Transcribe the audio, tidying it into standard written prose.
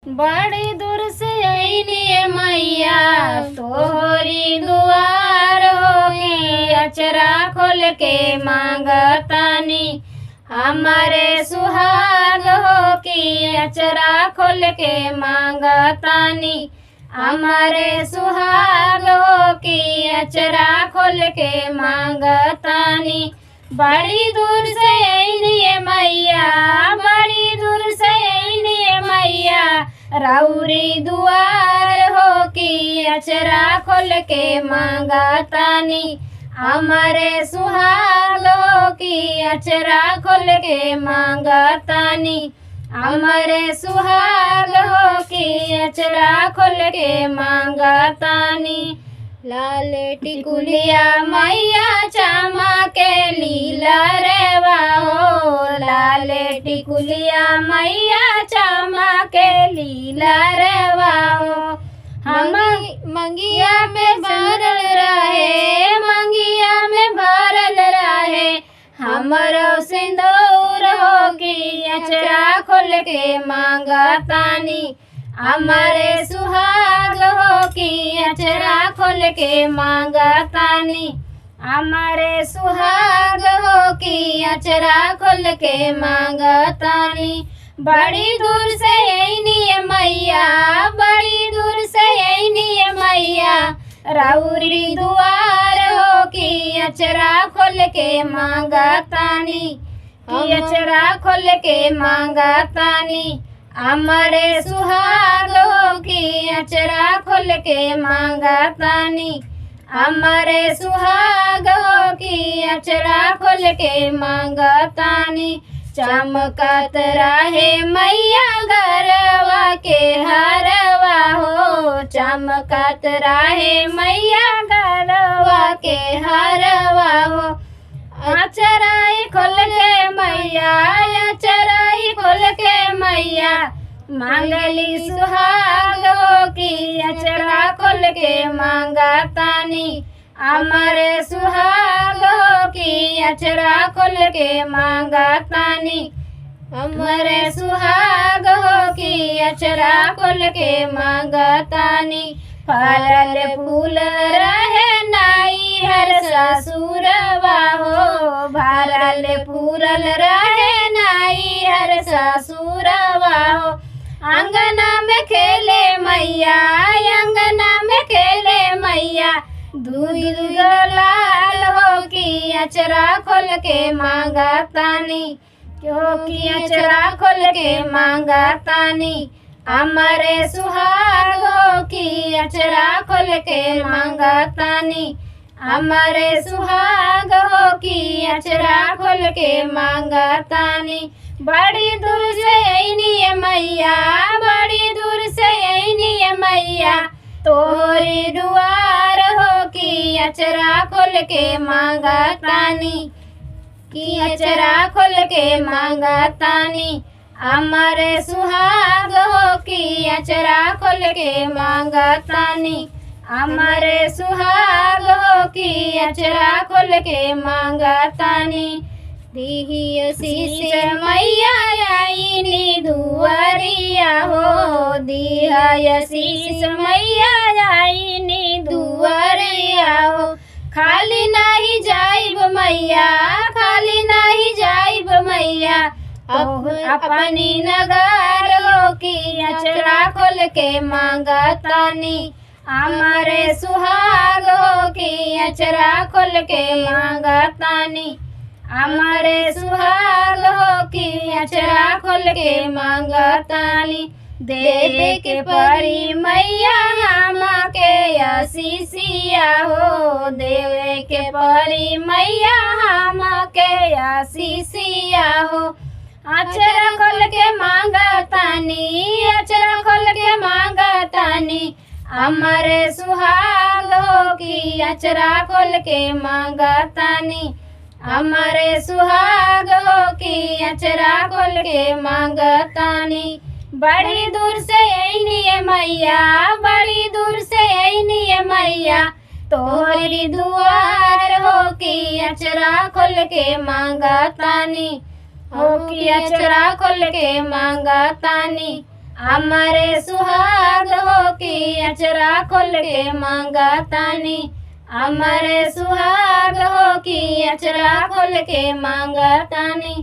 बड़ी दूर से आईनी मैया तोहरी दुआर हो के अचरा खोल के मांगतानी हमारे सुहाग हो कि अचरा खोल के मांगतानी हमारे सुहाग हो कि अचरा खोल के मांगतानी बड़ी दूर से आईनी मैया बड़ी दूर से आईनी मैया राउरी दुआर हो कि अचरा खोल के मांगतानी हमारे सुहाग हो कि अचरा खोल के मांगतानी हमारे सुहाग हो कि अचरा खोल के मांगतानी लाल टिकुलिया मैया चामा के लीला रेवा हो लाल टिकुलिया मैया चामा के लीला रेवा हो हम मंगिया में भरल रहे मंगिया में भरल रहे हमरो सिंदूर हो कि अचरा खोल के मांगतानी हमारे सुहाग हो कि अचरा खोल के मांगतानी हमारे सुहाग हो कि अचरा खोल के मांगतानी बड़ी दूर से आईनी मैया बड़ी दूर से आईनी मैया राउरी दुआर हो कि अचरा खोल के मांगतानी कि अचरा खोल के मांगतानी हमारे सुहाग हो कि अचरा खोल के मांगतानी हमारे सुहाग हो कि अचरा खोल के मांगतानी चमकत रहे मैया गरवा के हरवा हो चमकत रहे मैया गरवा के हरवा हो अचराई खोल के मैया अचराई खोल के मैया मांगली सुहाग हो कि अचरा खोल के मांगतानी हमारे सुहाग हो कि अचरा खोल के मांगतानी हमारे सुहाग हो कि अचरा खोल के मांगतानी फरल फूल रहे नाई हर ससुरवा हो भरल फूरल रहे नाई हर ससुरवा हो अंगना में खेले मैया अंगना में खेले मैया दूध लाल हो कि अचरा खोल के मांगतानी क्यों कि अचरा खोल के मांगतानी हमारे सुहाग हो कि अचरा खोल के मांगतानी हमारे सुहाग हो कि अचरा खोल के मांगतानी बड़ी दूर से आईनी मैया बड़ी दूर से आईनी मैया तोहरी दुआर हो कि अचरा खोल के मांगतानी कि अचरा खोल के मांगतानी हमारे सुहाग हो कि अचरा खोल के मांगतानी हमारे सुहाग हो कि अचरा खोल के मांगतानी दीही शीश मैया आईनी दुआरिया हो दीहा शीश मैया आईनी दुआरिया हो खाली नहीं जाइब मैया खाली नहीं जाइब मैया अपनी नगार हो कि अचरा खोल के मांगतानी हमारे सुहाग हो कि अचरा खोल के मांगतानी हमारे सुहाग हो कि अचरा खोल के मांगतानी देवे के परी मैया हमा के आशीषिया हो देवे के परी मैया हमा के आशीषिया हो अचरा खोल के मांगतानी अचरा खोल के मांगतानी हमारे सुहाग हो कि अचरा खोल के मांगतानी हमारे सुहाग हो कि अचरा खोल के मांगतानी बड़ी दूर से आईनी मैया बड़ी दूर से आईनी मैया तोहरी दुआर हो कि अचरा खोल के मांगतानी हो कि अचरा खोल के मांगतानी हमारे सुहाग हो कि अचरा खोल के मांगतानी हमारे सुहाग हो कि अचरा खोल के मांगतानी।